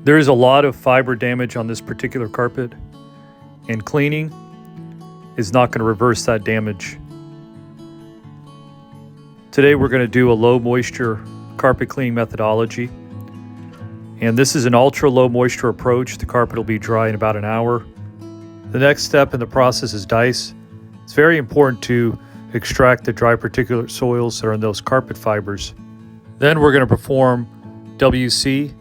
There is a lot of fiber damage on this particular carpet, and cleaning is not going to reverse that damage. Today we're going to do a low moisture carpet cleaning methodology, and this is an ultra low moisture approach. The carpet will be dry in about an hour. The next step in the process is DISE. It's very important to extract the dry particulate soils that are in those carpet fibers. Then we're going to perform WC,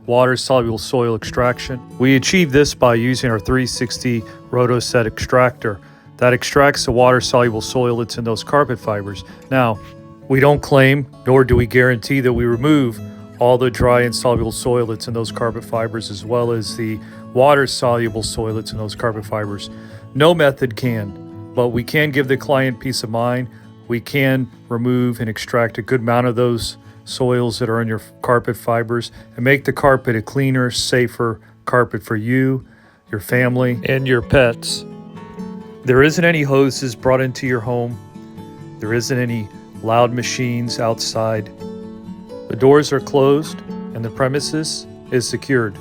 water soluble soil extraction. We achieve this by using our 360 Rotoset extractor that extracts the water soluble soil that's in those carpet fibers. Now, we don't claim, nor do we guarantee that we remove all the dry and soluble soil that's in those carpet fibers, as well as the water soluble soil that's in those carpet fibers. No method can, but we can give the client peace of mind. We can remove and extract a good amount of those soils that are in your carpet fibers and make the carpet a cleaner, safer carpet for you, your family, and your pets. There isn't any hoses brought into your home. There isn't any loud machines outside. The doors are closed and the premises is secured.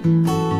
you.